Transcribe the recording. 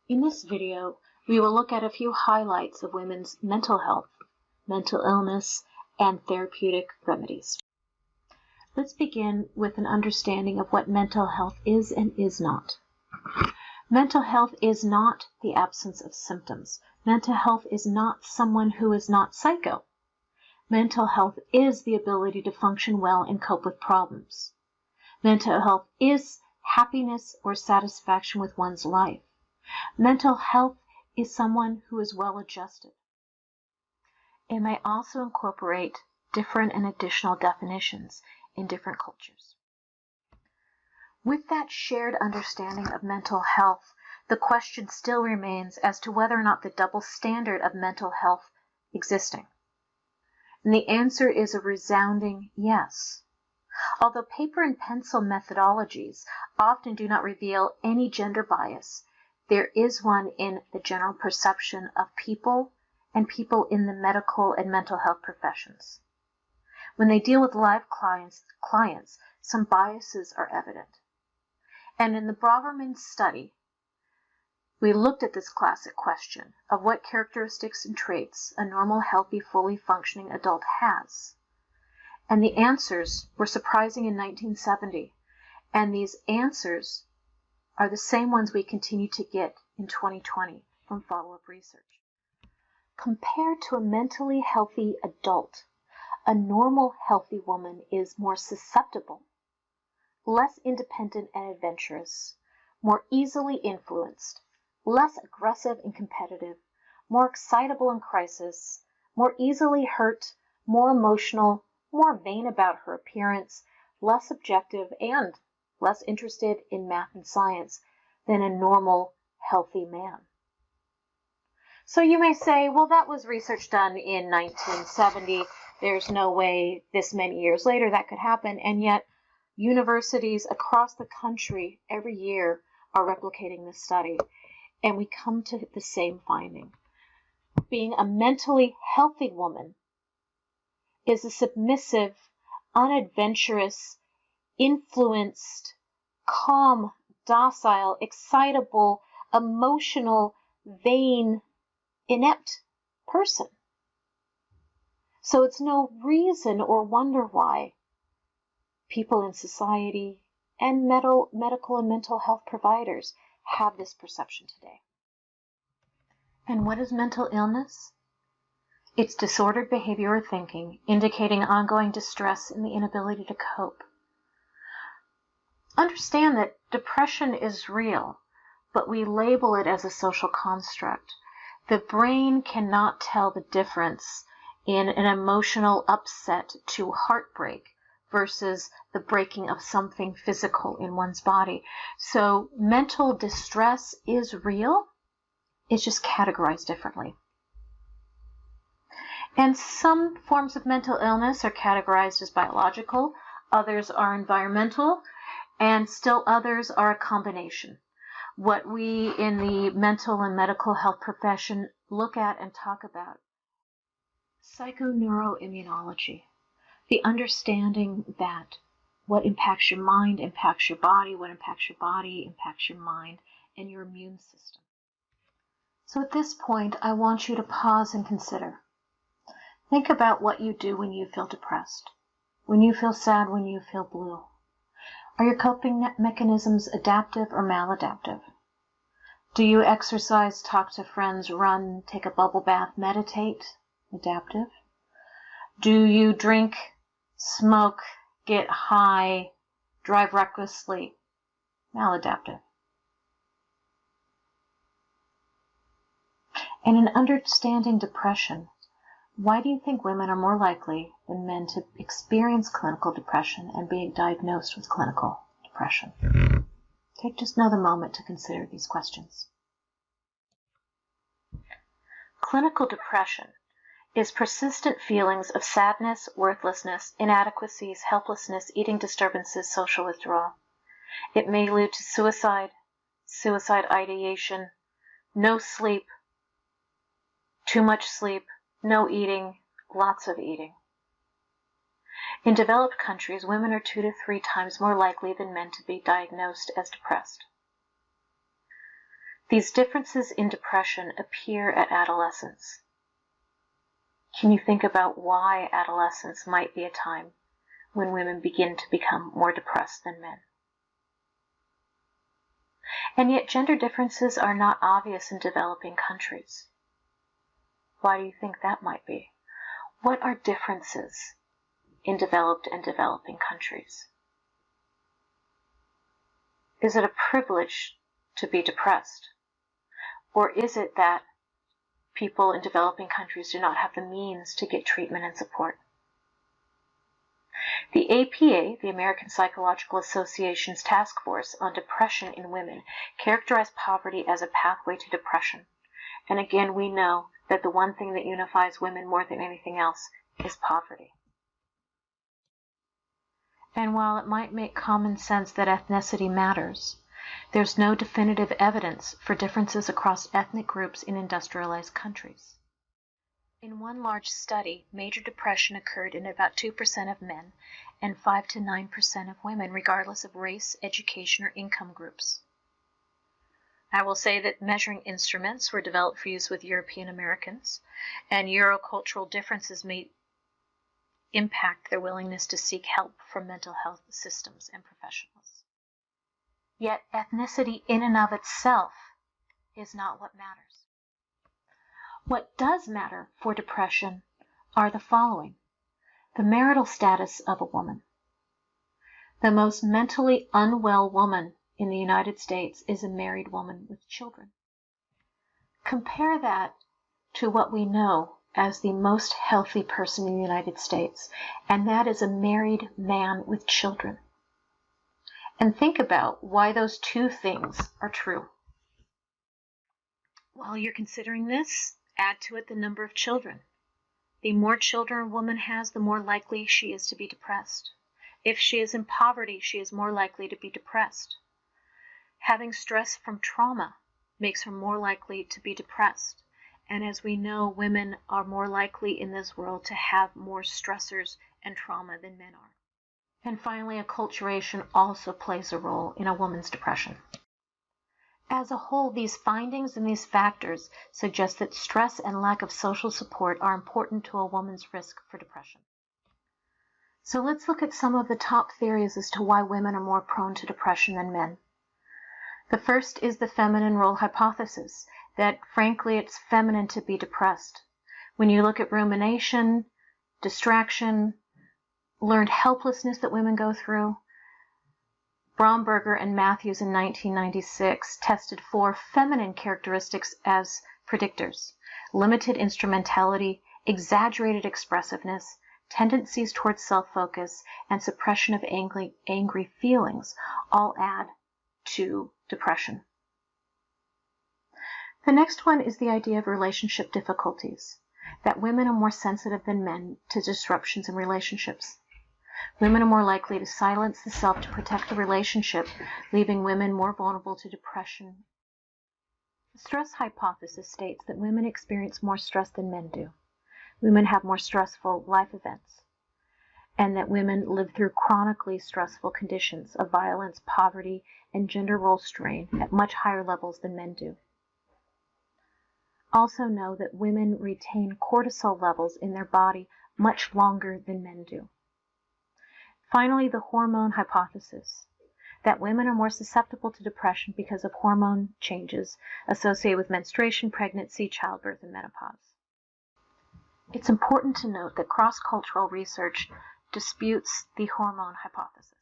In this video, we will look at a few highlights of women's mental health, mental illness, and therapeutic remedies. Let's begin with an understanding of what mental health is and is not. Mental health is not the absence of symptoms. Mental health is not someone who is not psycho. Mental health is the ability to function well and cope with problems. Mental health is happiness or satisfaction with one's life. Mental health is someone who is well adjusted. It may also incorporate different and additional definitions in different cultures. With that shared understanding of mental health, the question still remains as to whether or not the double standard of mental health existing. And the answer is a resounding yes. Although paper and pencil methodologies often do not reveal any gender bias, there is one in the general perception of people and people in the medical and mental health professions. When they deal with live clients, some biases are evident. And in the Braverman study, we looked at this classic question of what characteristics and traits a normal, healthy, fully functioning adult has. And the answers were surprising in 1970, and these answers are the same ones we continue to get in 2020 from follow-up research. Compared to a mentally healthy adult, a normal, healthy woman is more susceptible, less independent and adventurous, more easily influenced, less aggressive and competitive, more excitable in crisis, more easily hurt, more emotional, more vain about her appearance, less objective, and less interested in math and science than a normal, healthy man. So you may say, well, that was research done in 1970. There's no way this many years later that could happen. And yet universities across the country every year are replicating this study. And we come to the same finding. Being a mentally healthy woman is a submissive, unadventurous, influenced, calm, docile, excitable, emotional, vain, inept person. So it's no reason or wonder why people in society and medical and mental health providers have this perception today. And what is mental illness? It's disordered behavior or thinking, indicating ongoing distress and the inability to cope. Understand that depression is real, but we label it as a social construct. The brain cannot tell the difference in an emotional upset to heartbreak versus the breaking of something physical in one's body. So mental distress is real, it's just categorized differently. And some forms of mental illness are categorized as biological, others are environmental, and still others are a combination. What we in the mental and medical health profession look at and talk about. Psychoneuroimmunology, the understanding that what impacts your mind impacts your body, what impacts your body impacts your mind and your immune system. So at this point, I want you to pause and consider. Think about what you do when you feel depressed, when you feel sad, when you feel blue. Are your coping mechanisms adaptive or maladaptive? Do you exercise, talk to friends, run, take a bubble bath, meditate? Adaptive. Do you drink, smoke, get high, drive recklessly? Maladaptive. And in understanding depression, why do you think women are more likely than men to experience clinical depression and be diagnosed with clinical depression? Take just another moment to consider these questions. Clinical depression is persistent feelings of sadness, worthlessness, inadequacies, helplessness, eating disturbances, social withdrawal. It may lead to suicide, suicide ideation, no sleep, too much sleep, no eating, lots of eating. In developed countries, women are 2 to 3 times more likely than men to be diagnosed as depressed. These differences in depression appear at adolescence. Can you think about why adolescence might be a time when women begin to become more depressed than men? And yet gender differences are not obvious in developing countries. Why do you think that might be? What are differences in developed and developing countries? Is it a privilege to be depressed? Or is it that people in developing countries do not have the means to get treatment and support? The APA, the American Psychological Association's Task Force on Depression in Women, characterized poverty as a pathway to depression. And again, we know that the one thing that unifies women more than anything else is poverty. And while it might make common sense that ethnicity matters, there's no definitive evidence for differences across ethnic groups in industrialized countries. In one large study, major depression occurred in about 2% of men and 5 to 9% of women, regardless of race, education, or income groups. I will say that measuring instruments were developed for use with European Americans, and Eurocultural differences may impact their willingness to seek help from mental health systems and professionals. Yet ethnicity in and of itself is not what matters. What does matter for depression are the following: the marital status of a woman. The most mentally unwell woman in the United States is a married woman with children. Compare that to what we know as the most healthy person in the United States, and that is a married man with children. And think about why those two things are true. While you're considering this, add to it the number of children. The more children a woman has, the more likely she is to be depressed. If she is in poverty, she is more likely to be depressed. Having stress from trauma makes her more likely to be depressed. And as we know, women are more likely in this world to have more stressors and trauma than men are. And finally, acculturation also plays a role in a woman's depression. As a whole, these findings and these factors suggest that stress and lack of social support are important to a woman's risk for depression. So let's look at some of the top theories as to why women are more prone to depression than men. The first is the feminine role hypothesis, that frankly it's feminine to be depressed. When you look at rumination, distraction, learned helplessness that women go through, Bromberger and Matthews in 1996 tested 4 feminine characteristics as predictors: limited instrumentality, exaggerated expressiveness, tendencies towards self-focus, and suppression of angry feelings all add to depression. The next one is the idea of relationship difficulties, that women are more sensitive than men to disruptions in relationships. Women are more likely to silence the self to protect the relationship, leaving women more vulnerable to depression. The stress hypothesis states that women experience more stress than men do. Women have more stressful life events, and that women live through chronically stressful conditions of violence, poverty, and gender role strain at much higher levels than men do. Also know that women retain cortisol levels in their body much longer than men do. Finally, the hormone hypothesis, that women are more susceptible to depression because of hormone changes associated with menstruation, pregnancy, childbirth, and menopause. It's important to note that cross-cultural research disputes the hormone hypothesis.